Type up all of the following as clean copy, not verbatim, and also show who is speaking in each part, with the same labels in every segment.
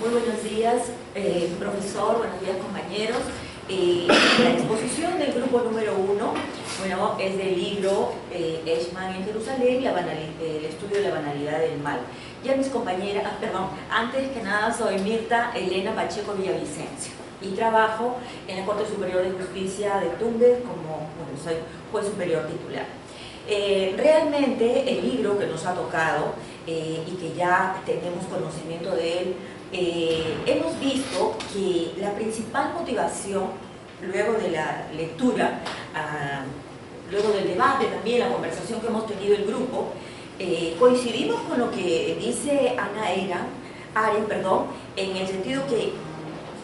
Speaker 1: Muy buenos días, profesor, buenos días, compañeros. La exposición del grupo número 1, bueno, es del libro Eichmann en Jerusalén, el estudio de la banalidad del mal. Ya mis compañeras, antes que nada soy Mirta Elena Pacheco Villavicencio y trabajo en la Corte Superior de Justicia de Tumbes como, bueno, soy juez superior titular. Realmente el libro que nos ha tocado y que ya tenemos conocimiento de él, hemos visto que la principal motivación, luego de la lectura, luego del debate también, la conversación que hemos tenido el grupo, coincidimos con lo que dice Hannah Arendt, en el sentido que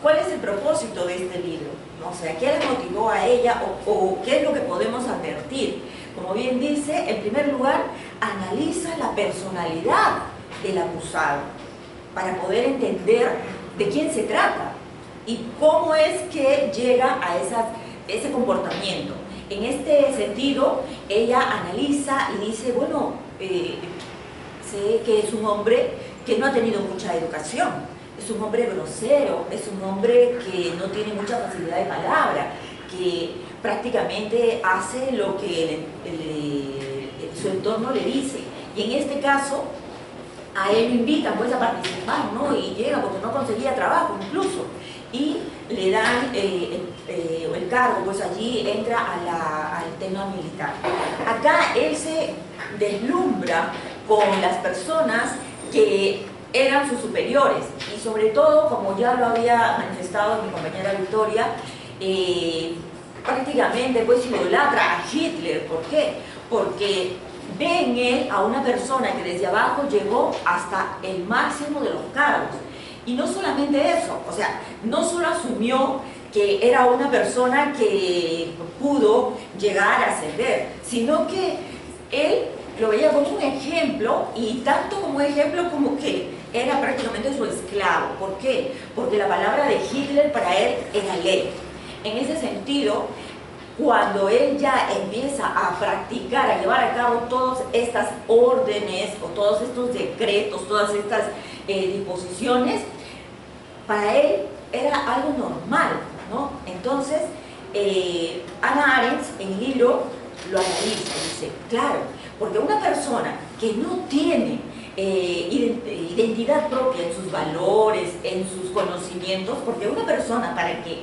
Speaker 1: ¿cuál es el propósito de este libro? ¿No? O sea, ¿qué le motivó a ella o qué es lo que podemos advertir? Como bien dice, en primer lugar, analiza la personalidad del acusado para poder entender de quién se trata y cómo es que llega a ese comportamiento. En este sentido, ella analiza y dice, bueno, sé que es un hombre que no ha tenido mucha educación, es un hombre grosero, es un hombre que no tiene mucha facilidad de palabra, que prácticamente hace lo que su entorno le dice. Y en este caso, a él lo invitan pues a participar, ¿no? Y llega porque no conseguía trabajo incluso. Y le dan el cargo, pues allí entra al tema militar. Acá él se deslumbra con las personas que eran sus superiores y sobre todo, como ya lo había manifestado mi compañera Victoria, prácticamente pues idolatra a Hitler. ¿Por qué? Porque ve en él a una persona que desde abajo llegó hasta el máximo de los cargos. Y no solamente eso, o sea, no solo asumió que era una persona que pudo llegar a ascender, sino que él lo veía como un ejemplo, y tanto como ejemplo como que era prácticamente su esclavo. ¿Por qué? Porque la palabra de Hitler para él era ley. En ese sentido, cuando él ya empieza a practicar, a llevar a cabo todas estas órdenes o todos estos decretos, todas estas disposiciones, para él era algo normal, ¿no? Entonces, Hannah Arendt en el libro lo analiza y dice, claro, porque una persona que no tiene identidad propia en sus valores, en sus conocimientos, porque una persona para que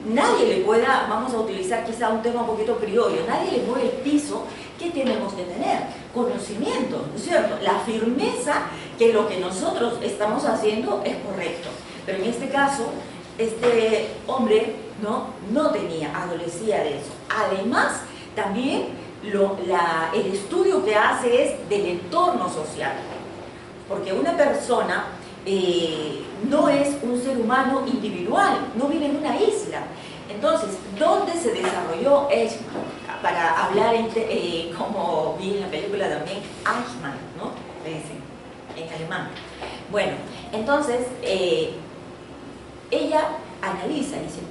Speaker 1: nadie le pueda, vamos a utilizar quizá un tema un poquito criollo, nadie le mueve el piso, ¿qué tenemos que tener? Conocimiento, ¿no es cierto? La firmeza que lo que nosotros estamos haciendo es correcto. Pero en este caso, este hombre no tenía, adolecía de eso. Además, también el estudio que hace es del entorno social. Porque una persona no es un ser humano individual, no vive en una isla. Entonces, ¿dónde se desarrolló Eichmann? Para hablar, como vi en la película también, Eichmann, ¿no? Le dicen, en alemán. Bueno, entonces, ella analiza, dice,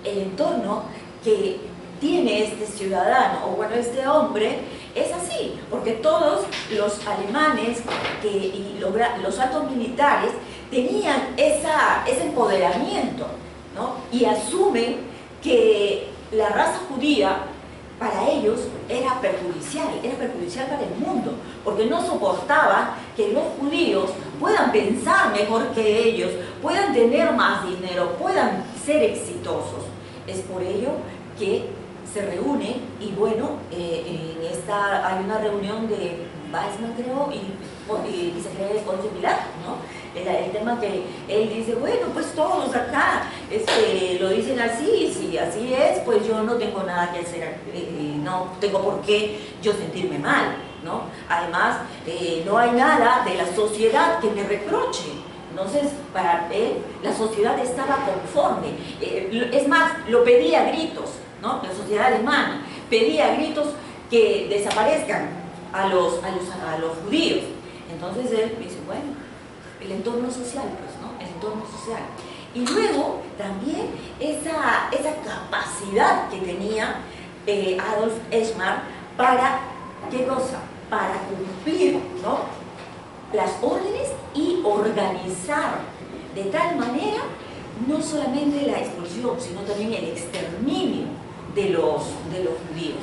Speaker 1: el entorno que tiene este ciudadano, o bueno, este hombre, es así, porque todos los alemanes y los altos militares tenían ese empoderamiento, ¿no? Y asumen que la raza judía para ellos era perjudicial para el mundo, porque no soportaban que los judíos puedan pensar mejor que ellos, puedan tener más dinero, puedan ser exitosos. Es por ello que se reúne y bueno, hay una reunión de Weizmann, creo, y se crea el Poncio Pilato, ¿no? El tema que él dice, bueno, pues todos acá lo dicen así, si así es, pues yo no tengo nada que hacer, no tengo por qué yo sentirme mal, ¿no? Además, no hay nada de la sociedad que me reproche. Entonces, para él, la sociedad estaba conforme. Es más, lo pedía a gritos, ¿no? La sociedad alemana pedía a gritos que desaparezcan a los judíos. Entonces él dice, bueno, el entorno social, pues, ¿no? El entorno social. Y luego también esa capacidad que tenía Adolf Eichmann para, ¿qué cosa? Para cumplir, ¿no?, las órdenes y organizar de tal manera no solamente la expulsión, sino también el exterminio de los judíos.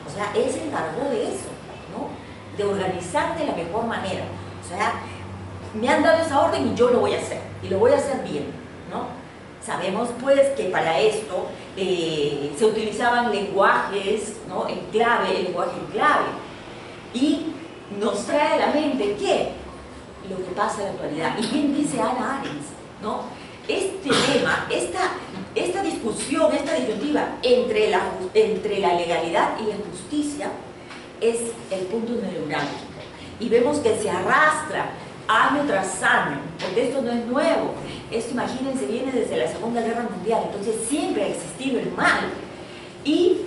Speaker 1: O sea, él se encargó de eso, ¿no? De organizar de la mejor manera. O sea, me han dado esa orden y yo lo voy a hacer, y lo voy a hacer bien, ¿no? Sabemos pues que para esto se utilizaban lenguajes, ¿no? En clave, el lenguaje en clave, y nos trae a la mente que lo que pasa en la actualidad, y bien dice Hannah Arendt, ¿no? Este tema, esta discusión, esta disyuntiva entre la legalidad y la justicia es el punto neurálgico, y vemos que se arrastra año tras año, porque esto no es nuevo. Esto, imagínense, viene desde la Segunda Guerra Mundial, entonces siempre ha existido el mal, y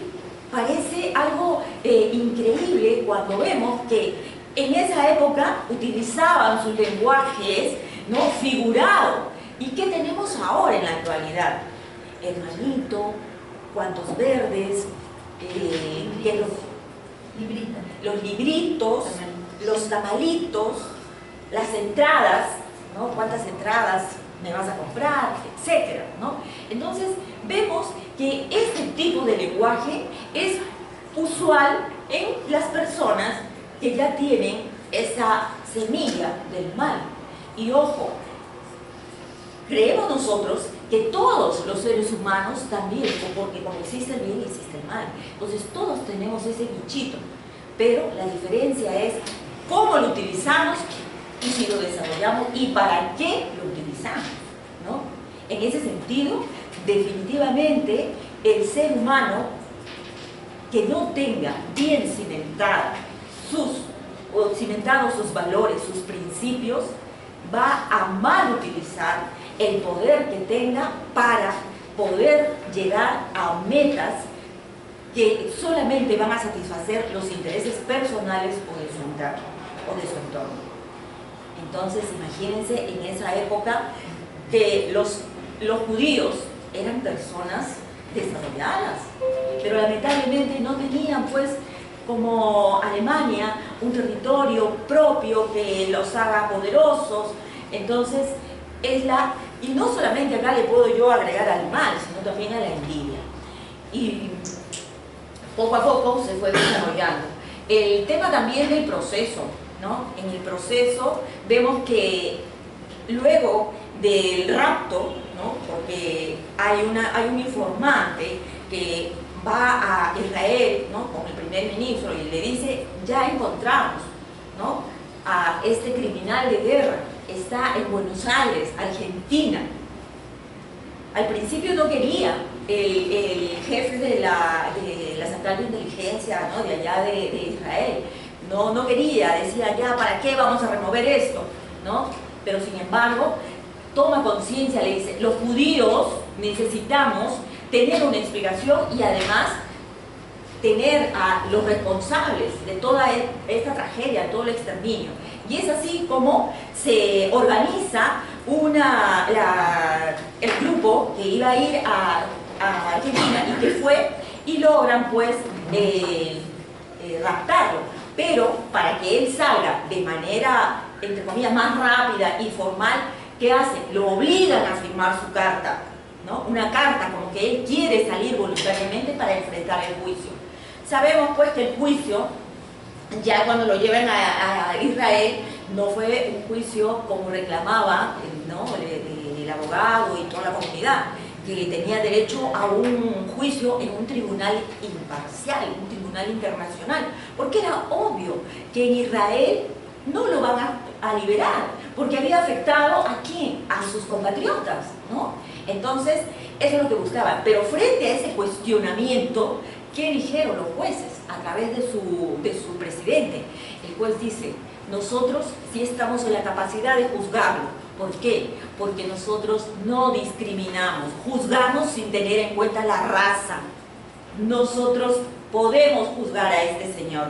Speaker 1: parece algo increíble cuando vemos que en esa época utilizaban sus lenguajes, ¿no? Figurado. ¿Y qué tenemos ahora en la actualidad? Hermanito, cuantos verdes, los libritos, los tamalitos, las entradas, ¿no? ¿Cuántas entradas me vas a comprar? Etcétera, ¿no? Entonces vemos que este tipo de lenguaje es usual en las personas que ya tienen esa semilla del mal. Y ojo, creemos nosotros que todos los seres humanos también, porque como existe el bien existe el mal, entonces todos tenemos ese bichito, pero la diferencia es cómo lo utilizamos y si lo desarrollamos y para qué lo utilizamos, ¿no? En ese sentido, definitivamente el ser humano que no tenga bien cimentados sus valores, sus principios, va a mal utilizar el poder que tenga para poder llegar a metas que solamente van a satisfacer los intereses personales o de su entorno. Entonces, imagínense en esa época que los judíos eran personas desarrolladas, pero lamentablemente no tenían, pues, como Alemania, un territorio propio que los haga poderosos. Entonces, y no solamente acá le puedo yo agregar al mal, sino también a la envidia. Y poco a poco se fue desarrollando. El tema también del proceso, ¿no? En el proceso vemos que luego del rapto, ¿no? Porque hay un informante que va a Israel, ¿no? Con el primer ministro y le dice, ya encontramos, ¿no? A este criminal de guerra, está en Buenos Aires, Argentina. Al principio no quería el jefe de la central de inteligencia, ¿no? De allá de Israel, no quería, decía, ya, ¿para qué vamos a remover esto? ¿No? Pero sin embargo, toma conciencia, le dice, los judíos necesitamos tener una explicación y además tener a los responsables de toda esta tragedia, todo el exterminio. Y es así como se organiza el grupo que iba a ir a Argentina y que fue, y logran pues raptarlo. Pero para que él salga de manera, entre comillas, más rápida y formal, ¿qué hacen? Lo obligan a firmar su carta, ¿no? Una carta como que él quiere salir voluntariamente para enfrentar el juicio. Sabemos pues que el juicio, ya cuando lo llevan a Israel, no fue un juicio como reclamaba, ¿no? el abogado y toda la comunidad, que tenía derecho a un juicio en un tribunal imparcial, un tribunal internacional, porque era obvio que en Israel no lo van a liberar, porque había afectado ¿a quién? A sus compatriotas, ¿no? Entonces, eso es lo que buscaban. Pero frente a ese cuestionamiento, ¿qué dijeron los jueces a través de su presidente? El juez dice, nosotros sí estamos en la capacidad de juzgarlo. ¿Por qué? Porque nosotros no discriminamos, juzgamos sin tener en cuenta la raza. Nosotros podemos juzgar a este señor.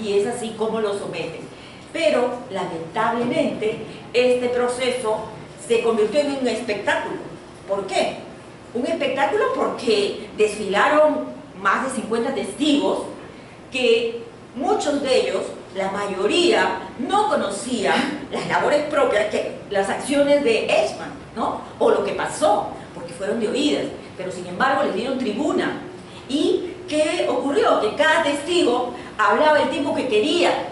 Speaker 1: Y es así como lo someten. Pero, lamentablemente, este proceso se convirtió en un espectáculo. ¿Por qué? Un espectáculo porque desfilaron más de 50 testigos que muchos de ellos, la mayoría, no conocían las labores propias, que las acciones de Eichmann, ¿no? O lo que pasó, porque fueron de oídas, pero sin embargo les dieron tribuna. ¿Y qué ocurrió? Que cada testigo hablaba el tiempo que quería,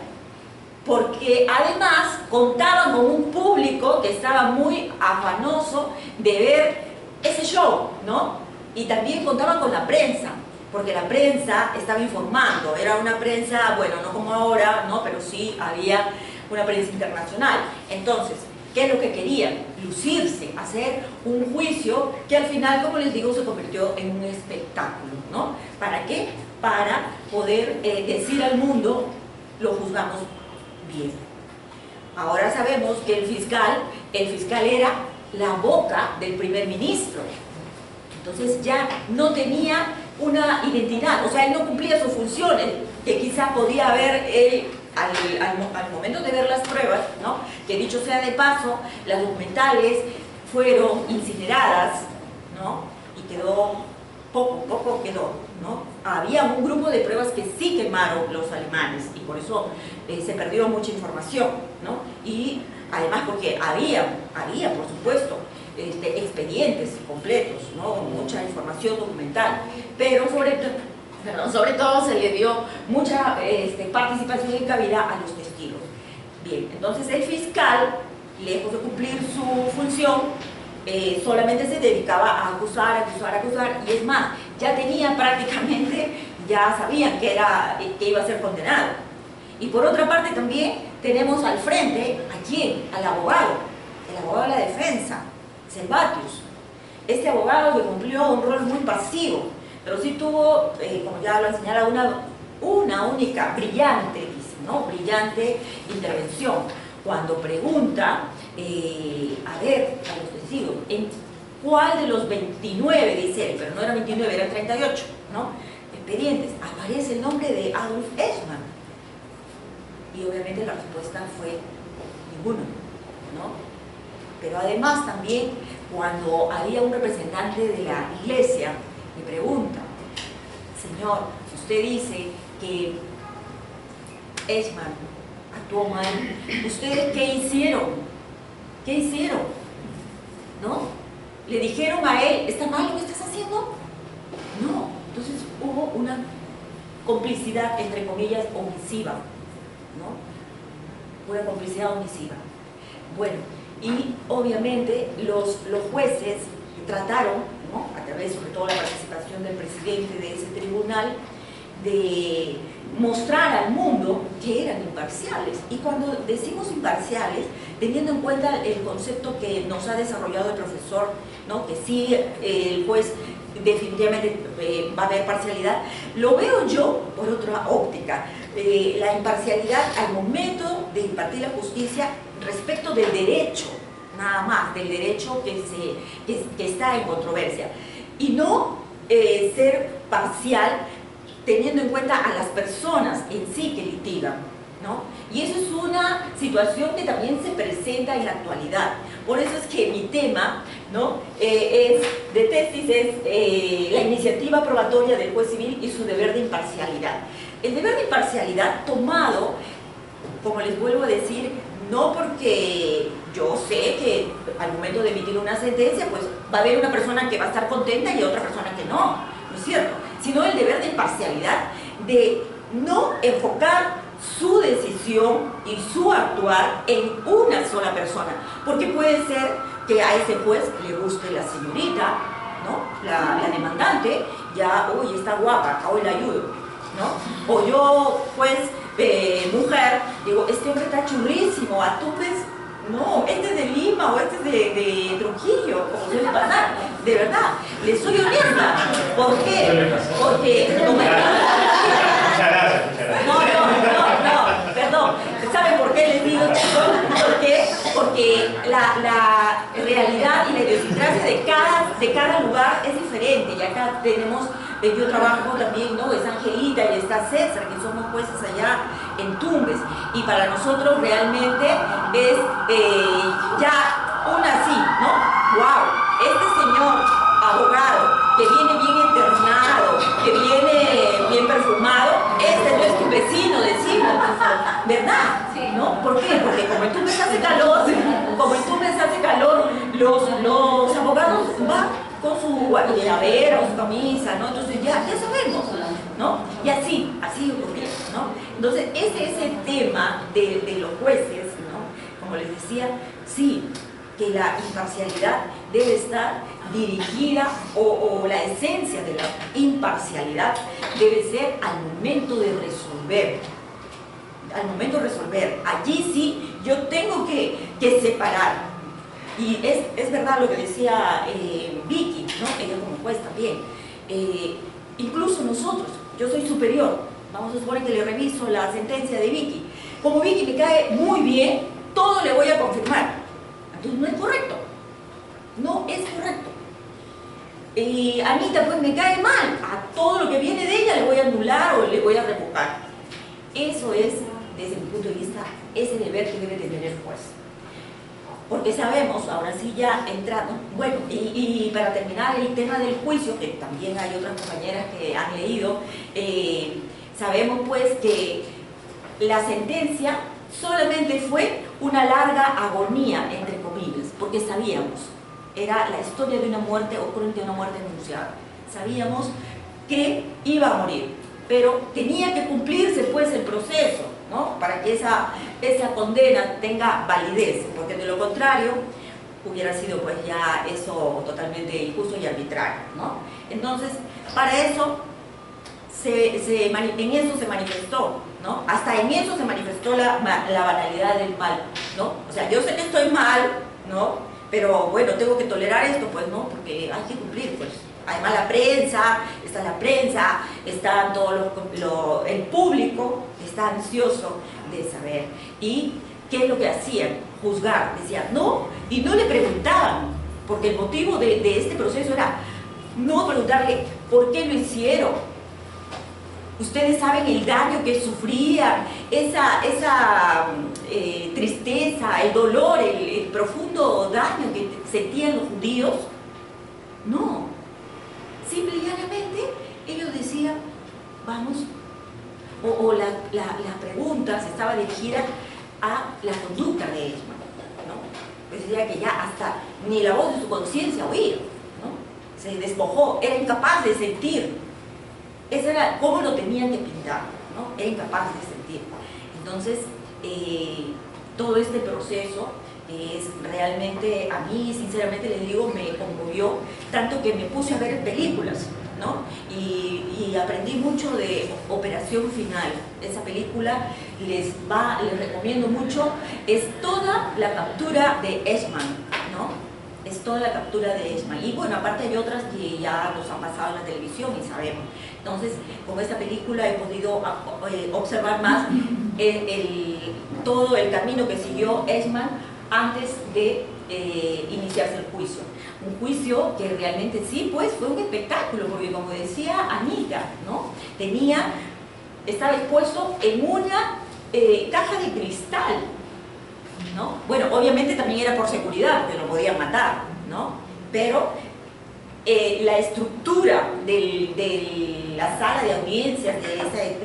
Speaker 1: porque además contaban con un público que estaba muy afanoso de ver ese show, ¿no? Y también contaban con la prensa, porque la prensa estaba informando, era una prensa, bueno, no como ahora, ¿no? Pero sí había una prensa internacional. Entonces, ¿qué es lo que querían? Lucirse, hacer un juicio que al final, como les digo, se convirtió en un espectáculo, ¿no? ¿Para qué? Para poder decir al mundo, lo juzgamos bien. Ahora sabemos que el fiscal era la boca del primer ministro. Entonces ya no tenía una identidad, o sea, él no cumplía sus funciones, que quizá podía haber él al momento de ver las pruebas, ¿no? Que dicho sea de paso, las documentales fueron incineradas, ¿no? Y quedó, poco quedó, ¿no? Había un grupo de pruebas que sí quemaron los alemanes y por eso se perdió mucha información, ¿no? Y además porque había por supuesto, expedientes completos, ¿no? Mucha información documental, pero sobre todo se le dio mucha participación y cabida a los testigos. Bien, entonces el fiscal, lejos de cumplir su función, solamente se dedicaba a acusar, y es más, ya tenía prácticamente, ya sabían que iba a ser condenado. Y por otra parte también tenemos al frente, ¿a quién? Al abogado, el abogado de la defensa, Servatius. Este abogado que cumplió un rol muy pasivo, pero sí tuvo, como ya lo han señalado, una única, brillante, dice, ¿no? Brillante intervención, cuando pregunta, a ver, a los testigos, ¿en cuál de los 29, dice él, pero no eran 29, eran 38, ¿no? Expedientes, aparece el nombre de Adolf Eichmann? Y obviamente la respuesta fue ninguno, ¿no? Pero además también, cuando había un representante de la iglesia, le pregunta, señor, si usted dice que Eichmann actuó mal, ¿ustedes qué hicieron? ¿Qué hicieron? ¿No? ¿Le dijeron a él, está mal lo que estás haciendo? No. Entonces hubo una complicidad, entre comillas, omisiva, ¿no? Una complicidad omisiva. Bueno, y obviamente los jueces trataron, ¿no? A través sobre todo la participación del presidente de ese tribunal, de mostrar al mundo que eran imparciales. Y cuando decimos imparciales, teniendo en cuenta el concepto que nos ha desarrollado el profesor, ¿no? Que sí, el juez definitivamente va a haber parcialidad, lo veo yo por otra óptica. La imparcialidad al momento de impartir la justicia respecto del derecho, nada más, del derecho que está en controversia, y no ser parcial teniendo en cuenta a las personas en sí que litigan, ¿no? Y eso es una situación que también se presenta en la actualidad. Por eso es que mi tema, ¿no? de tesis es la iniciativa probatoria del juez civil y su deber de imparcialidad. El deber de imparcialidad tomado, como les vuelvo a decir, no porque yo sé que al momento de emitir una sentencia, pues va a haber una persona que va a estar contenta y otra persona que no, ¿no es cierto? Sino el deber de imparcialidad, de no enfocar su decisión y su actuar en una sola persona, porque puede ser que a ese juez le guste la señorita, ¿no? La demandante, ya, uy, está guapa, hoy la ayudo, ¿no? O yo, pues, mujer, digo, este hombre está churrísimo, a Tumbes, no, este es de Lima o este es de Trujillo, como suele pasar, de verdad, les soy honesta. ¿Por qué? Porque no me... No, perdón. ¿Saben por qué les digo, chicos? Porque la realidad y la idiosincrasia de cada lugar es diferente. Y acá tenemos, yo trabajo también, ¿no? Es Angelita y está César, que somos jueces allá en Tumbes. Y para nosotros realmente es ya una así, ¿no? ¡Wow! Este señor abogado que viene bien internado, que viene bien perfumado, este no es tu vecino, decimos, ¿verdad? Sí. ¿No? ¿no? ¿Por qué? Porque como en Tumbes hace calor, los abogados van con su llavero, su camisa, ¿no? Entonces ya sabemos, ¿no? Y así ocurría, ¿no? Entonces ese tema de los jueces, ¿no? Como les decía, sí, que la imparcialidad debe estar dirigida, o la esencia de la imparcialidad debe ser al momento de resolver. Al momento de resolver, allí sí yo tengo que separar. Y es verdad lo que decía Vicky, ¿no? Ella como juez también. Incluso nosotros, yo soy superior, vamos a suponer que le reviso la sentencia de Vicky. Como Vicky me cae muy bien, todo le voy a confirmar. Entonces no es correcto. No es correcto. Anita pues me cae mal, a todo lo que viene de ella le voy a anular o le voy a revocar. Eso es, desde mi punto de vista, ese deber que debe tener el juez. Porque sabemos, ahora sí ya entrando, bueno, y para terminar el tema del juicio, que también hay otras compañeras que han leído, sabemos pues que la sentencia solamente fue una larga agonía, entre comillas, porque sabíamos, era la historia de una muerte ocurrente, de una muerte anunciada. Sabíamos que iba a morir, pero tenía que cumplirse pues el proceso, ¿no? Para que esa condena tenga validez, porque de lo contrario hubiera sido pues ya eso totalmente injusto y arbitrario, ¿no? Entonces, para eso, en eso se manifestó, ¿no? Hasta en eso se manifestó la banalidad del mal, ¿no? O sea, yo sé que estoy mal, ¿no? Pero bueno, tengo que tolerar esto, pues no, porque hay que cumplir, pues. Además la prensa, está todo el público está ansioso de saber. ¿Y qué es lo que hacían? Juzgar, decían no, y no le preguntaban, porque el motivo de este proceso era no preguntarle por qué lo hicieron. Ustedes saben el daño que sufrían, esa tristeza, el dolor, el profundo daño que sentían los judíos. No, simple y llanamente ellos decían, vamos, o la pregunta se estaba dirigida a la conducta de ellos, ¿no? Pues decía que ya hasta ni la voz de su conciencia oía, ¿no? Se despojó, era incapaz de sentir. Eso era cómo lo tenían que pintar, ¿no? Era incapaz de sentir. Entonces, todo este proceso es realmente, a mí sinceramente les digo, me conmovió, tanto que me puse a ver películas, ¿no? Y aprendí mucho de Operación Final. Esa película les recomiendo mucho, es toda la captura de Eichmann, ¿no? Es toda la captura de Eichmann. Y bueno, aparte hay otras que ya nos han pasado en la televisión y sabemos. Entonces, con esta película he podido observar más todo el camino que siguió Eichmann antes de iniciarse el juicio. Un juicio que realmente sí, pues fue un espectáculo, porque como decía Anita, ¿no? Estaba expuesto en una caja de cristal, ¿no? Bueno, obviamente también era por seguridad, porque lo podían matar, ¿no? Pero la estructura de la sala de audiencias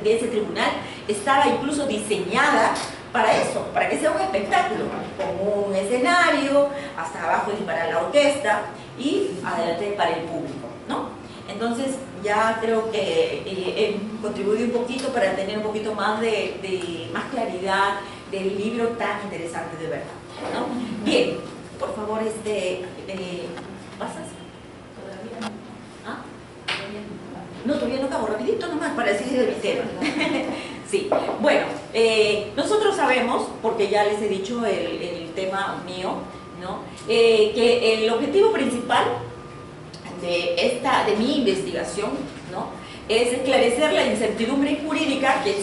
Speaker 1: de ese tribunal estaba incluso diseñada para eso, para que sea un espectáculo, con un escenario, hasta abajo para la orquesta y adelante para el público, ¿no? Entonces ya creo que he contribuido un poquito para tener un poquito más de más claridad del libro tan interesante de verdad, ¿no? Bien, por favor, ¿pasas? ¿Todavía no? ¿Ah? No, todavía no acabo, rapidito nomás para decir de mi tema. Sí, bueno, nosotros sabemos, porque ya les he dicho el tema mío, ¿no? Que el objetivo principal de mi investigación, ¿no? Es esclarecer la incertidumbre jurídica que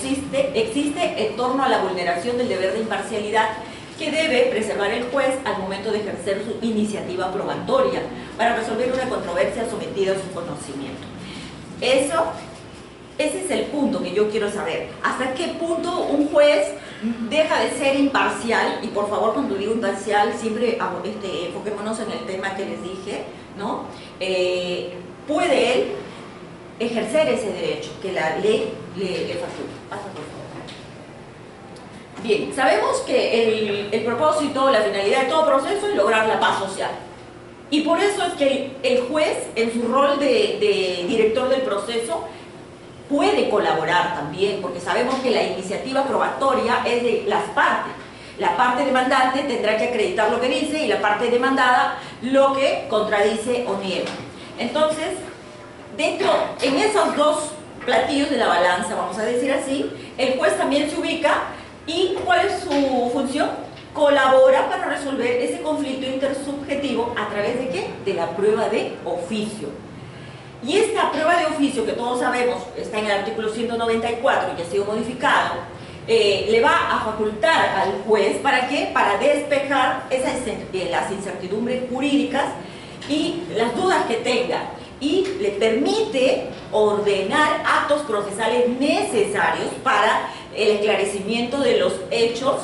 Speaker 1: existe en torno a la vulneración del deber de imparcialidad que debe preservar el juez al momento de ejercer su iniciativa probatoria para resolver una controversia sometida a su conocimiento. Ese es el punto que yo quiero saber. ¿Hasta qué punto un juez deja de ser imparcial? Y por favor, cuando digo imparcial, siempre enfoquémonos en el tema que les dije, ¿no? ¿Puede él ejercer ese derecho que la ley le faculta? Pasa, por favor. Bien, sabemos que el propósito, la finalidad de todo proceso es lograr la paz social. Y por eso es que el juez, en su rol de director del proceso, puede colaborar también, porque sabemos que la iniciativa probatoria es de las partes. La parte demandante tendrá que acreditar lo que dice y la parte demandada lo que contradice o niega. Entonces, en esos dos platillos de la balanza, vamos a decir así, el juez también se ubica. ¿Y cuál es su función? Colabora para resolver ese conflicto intersubjetivo a través de ¿qué? De la prueba de oficio. Y esta prueba de oficio, que todos sabemos, está en el artículo 194 y que ha sido modificado, le va a facultar al juez, ¿para qué? Para despejar las incertidumbres jurídicas y las dudas que tenga. Y le permite ordenar actos procesales necesarios para el esclarecimiento de los hechos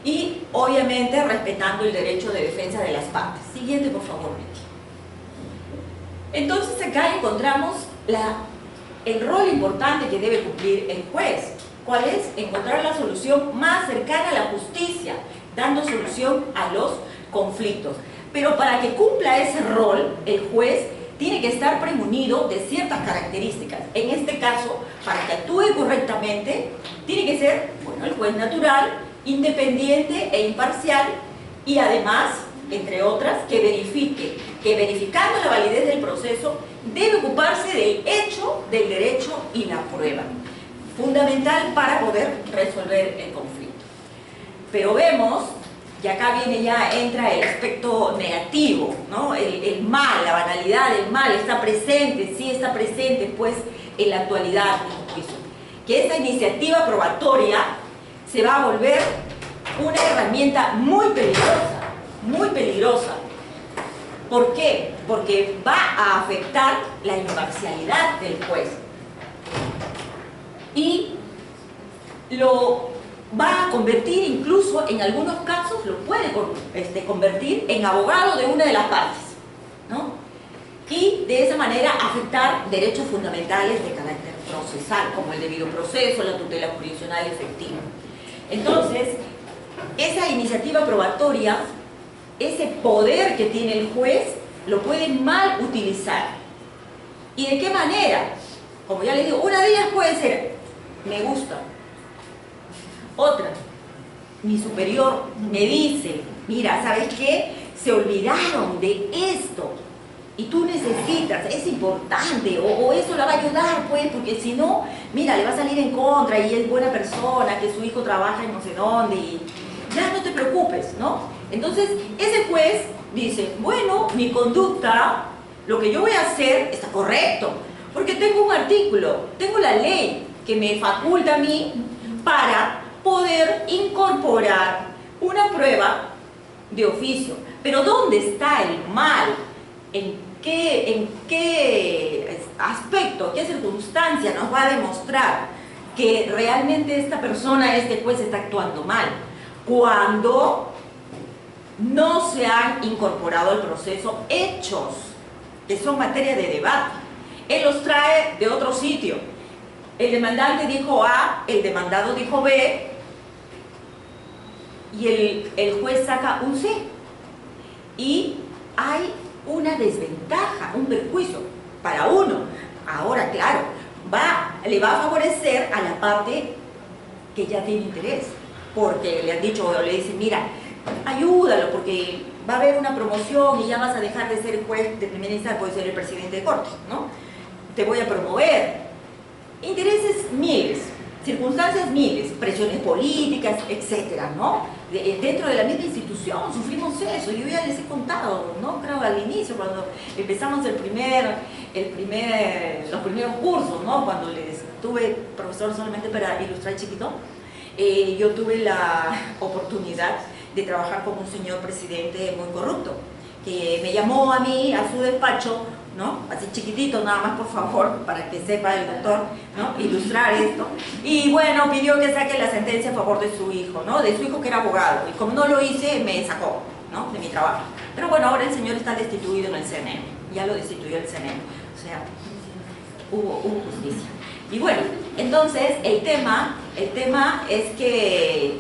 Speaker 1: y, obviamente, respetando el derecho de defensa de las partes. Siguiente, por favor, Betty. Entonces, acá encontramos el rol importante que debe cumplir el juez. ¿Cuál es? Encontrar la solución más cercana a la justicia, dando solución a los conflictos. Pero para que cumpla ese rol, el juez tiene que estar premunido de ciertas características. En este caso, para que actúe correctamente, tiene que ser, bueno, el juez natural, independiente e imparcial, y además, entre otras, que verificando la validez del proceso, debe ocuparse del hecho, del derecho y la prueba. Fundamental para poder resolver el conflicto. Pero vemos, y acá entra el aspecto negativo, ¿no? El mal, la banalidad del mal está presente, sí está presente pues en la actualidad en el juicio. Que esta iniciativa probatoria se va a volver una herramienta muy peligrosa, muy peligrosa. ¿Por qué? Porque va a afectar la imparcialidad del juez. Y lo va a convertir, incluso en algunos casos, lo puede convertir en abogado de una de las partes, ¿no? Y de esa manera afectar derechos fundamentales de carácter procesal, como el debido proceso, la tutela jurisdiccional efectiva. Entonces, esa iniciativa probatoria, ese poder que tiene el juez, lo puede mal utilizar. ¿Y de qué manera? Como ya les digo, una de ellas puede ser, me gusta. Otra, mi superior me dice, mira, ¿sabes qué? Se olvidaron de esto y tú necesitas, es importante, o eso la va a ayudar, pues, porque si no, mira, le va a salir en contra y es buena persona, que su hijo trabaja en no sé dónde y ya no te preocupes, ¿no? Entonces, ese juez dice, bueno, mi conducta, lo que yo voy a hacer está correcto, porque tengo un artículo, tengo la ley que me faculta a mí para poder incorporar una prueba de oficio. Pero ¿dónde está el mal? ¿En qué aspecto, qué circunstancia nos va a demostrar que realmente esta persona, este juez, está actuando mal? Cuando no se han incorporado al proceso hechos que son materia de debate. Él los trae de otro sitio. El demandante dijo A, el demandado dijo B, y el juez saca un C. Y hay una desventaja, un perjuicio para uno. Ahora, claro, le va a favorecer a la parte que ya tiene interés, porque le han dicho o le dicen, mira, ayúdalo, porque va a haber una promoción y ya vas a dejar de ser el juez de primera instancia, puedes ser el presidente de corte, ¿no? Te voy a promover. Intereses miles, circunstancias miles, presiones políticas, etcétera, ¿no? Dentro de la misma institución sufrimos eso, yo ya les he contado, ¿no? Creo al inicio, cuando empezamos los primeros cursos, ¿no? Cuando les tuve profesor solamente para ilustrar chiquito, yo tuve la oportunidad de trabajar con un señor presidente muy corrupto, que me llamó a mí, a su despacho, ¿no? Así chiquitito, nada más, por favor, para que sepa el doctor, ¿no? Ilustrar esto. Y bueno, pidió que saque la sentencia a favor de su hijo, ¿no? De su hijo que era abogado. Y como no lo hice, me sacó, ¿no? De mi trabajo. Pero bueno, ahora el señor está destituido en el CNM. Ya lo destituyó el CNM. O sea, hubo justicia. Y bueno, entonces el tema es que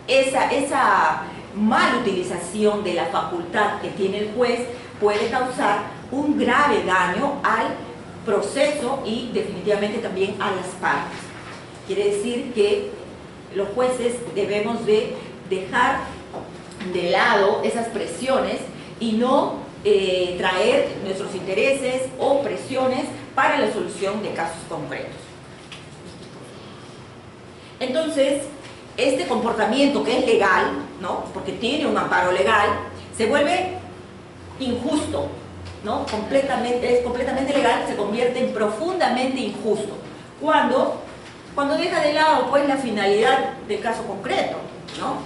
Speaker 1: esa mala utilización de la facultad que tiene el juez puede causar un grave daño al proceso y definitivamente también a las partes. Quiere decir que los jueces debemos de dejar de lado esas presiones y no traer nuestros intereses o presiones para la solución de casos concretos. Entonces, este comportamiento que es legal, ¿no?, porque tiene un amparo legal, se vuelve injusto, ¿no? Es completamente legal, se convierte en profundamente injusto cuando deja de lado, pues, la finalidad del caso concreto, ¿no?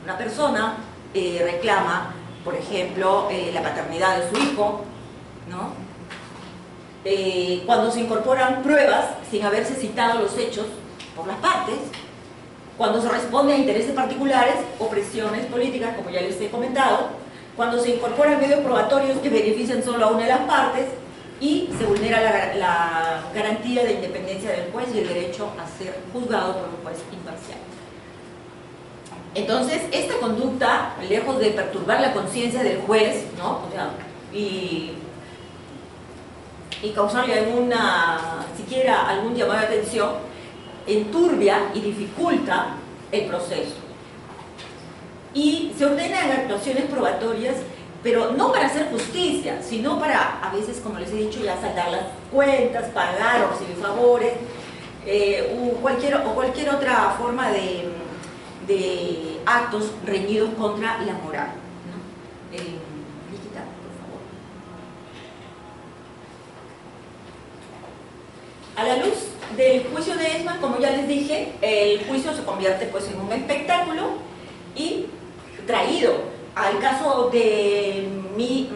Speaker 1: Una persona reclama, por ejemplo, la paternidad de su hijo, ¿no? Cuando se incorporan pruebas sin haberse citado los hechos por las partes, cuando se responde a intereses particulares o presiones políticas, como ya les he comentado, cuando se incorporan medios probatorios que benefician solo a una de las partes y se vulnera la garantía de independencia del juez y el derecho a ser juzgado por un juez imparcial. Entonces, esta conducta, lejos de perturbar la conciencia del juez, ¿no?, o sea, y causarle siquiera algún llamado de atención, enturbia y dificulta el proceso. Y se ordenan actuaciones probatorias, pero no para hacer justicia, sino para, a veces, como les he dicho, ya saldar las cuentas, pagar o recibir favores, o cualquier otra forma de actos reñidos contra la moral, ¿no? Líquida, por favor. A la luz del juicio de Eichmann, como ya les dije, el juicio se convierte, pues, en un espectáculo y traído al caso de mi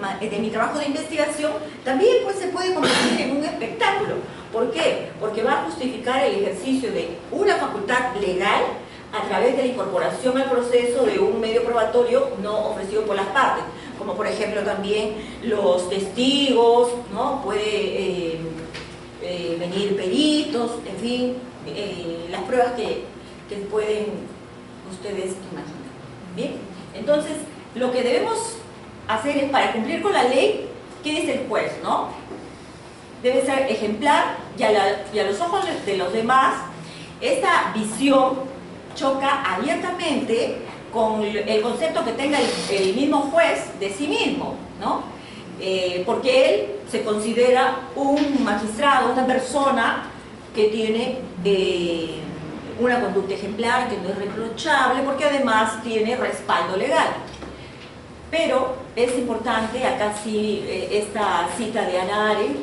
Speaker 1: trabajo de investigación, también, pues, se puede convertir en un espectáculo. ¿Por qué? Porque va a justificar el ejercicio de una facultad legal a través de la incorporación al proceso de un medio probatorio no ofrecido por las partes, como por ejemplo también los testigos, ¿no? Puede venir peritos, en fin, las pruebas que pueden ustedes imaginar. Bien, entonces lo que debemos hacer es, para cumplir con la ley, ¿qué dice el juez, no? Debe ser ejemplar y a los ojos de los demás. Esta visión choca abiertamente con el concepto que tenga el mismo juez de sí mismo, ¿no? Porque él se considera un magistrado, una persona que tiene una conducta ejemplar, que no es reprochable, porque además tiene respaldo legal. Pero es importante, acá sí, esta cita de Hannah Arendt,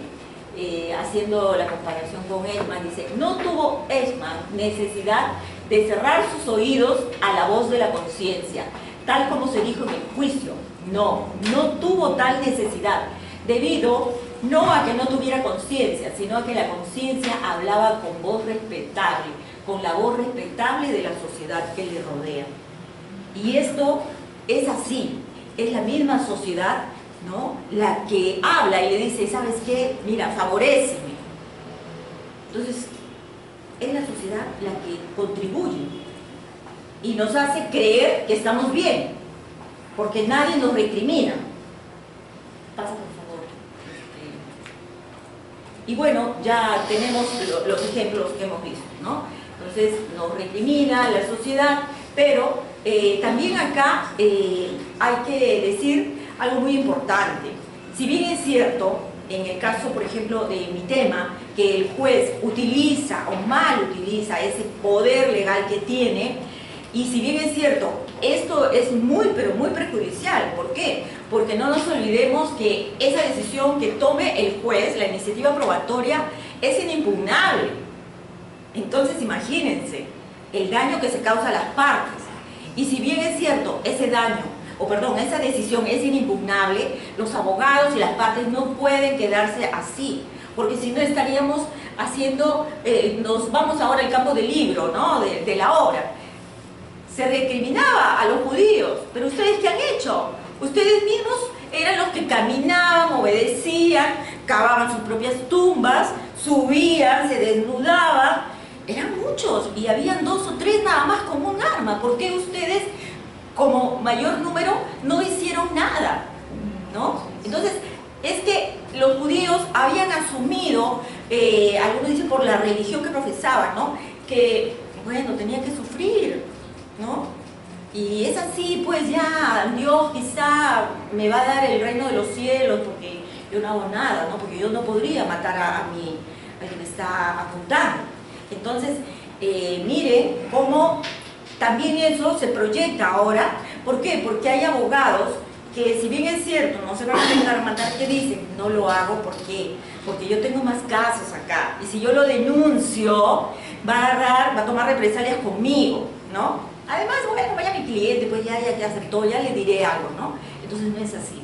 Speaker 1: haciendo la comparación con Eichmann, dice: no tuvo Eichmann necesidad de cerrar sus oídos a la voz de la conciencia, tal como se dijo en el juicio. No tuvo tal necesidad, debido no a que no tuviera conciencia, sino a que la conciencia hablaba con voz respetable, con la voz respetable de la sociedad que le rodea. Y esto es así, es la misma sociedad, ¿no?, la que habla y le dice: ¿sabes qué? Mira, favoréceme. Entonces, es la sociedad la que contribuye y nos hace creer que estamos bien, porque nadie nos recrimina. Pasa, por favor. Y bueno, ya tenemos los ejemplos que hemos visto, ¿no? Entonces, nos recrimina la sociedad, pero también acá hay que decir algo muy importante. Si bien es cierto, en el caso, por ejemplo, de mi tema, que el juez utiliza o mal utiliza ese poder legal que tiene, y si bien es cierto, esto es muy, pero muy perjudicial. ¿Por qué? Porque no nos olvidemos que esa decisión que tome el juez, la iniciativa probatoria, es inimpugnable. Entonces, imagínense el daño que se causa a las partes. Y si bien es cierto, esa decisión es inimpugnable, los abogados y las partes no pueden quedarse así, porque si no estaríamos haciendo, nos vamos ahora al campo del libro, ¿no?, de la obra. Se recriminaba a los judíos, pero ¿ustedes qué han hecho? Ustedes mismos eran los que caminaban, obedecían, cavaban sus propias tumbas, subían, se desnudaban, eran muchos y habían 2 o 3 nada más con un arma. ¿Por qué ustedes, como mayor número, no hicieron nada? ¿No? Entonces, es que los judíos habían asumido, algunos dicen por la religión que profesaban, ¿no? Que, bueno, tenían que sufrir, ¿no? Y es así, pues ya Dios quizá me va a dar el reino de los cielos porque yo no hago nada, ¿no? Porque yo no podría matar al que me está apuntando. Entonces, mire cómo también eso se proyecta ahora. ¿Por qué? Porque hay abogados que, si bien es cierto, no se van a dejar matar, que dicen, no lo hago, ¿por qué? Porque yo tengo más casos acá, y si yo lo denuncio, va a tomar represalias conmigo, ¿no? Además, bueno, vaya mi cliente, pues ya aceptó, ya le diré algo, ¿no? Entonces no es así,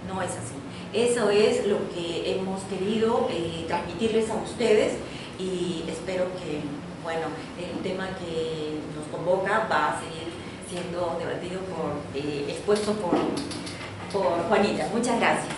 Speaker 1: no es así. Eso es lo que hemos querido transmitirles a ustedes, y espero que, bueno, el tema que nos convoca va a seguir siendo debatido expuesto por Juanita. Muchas gracias.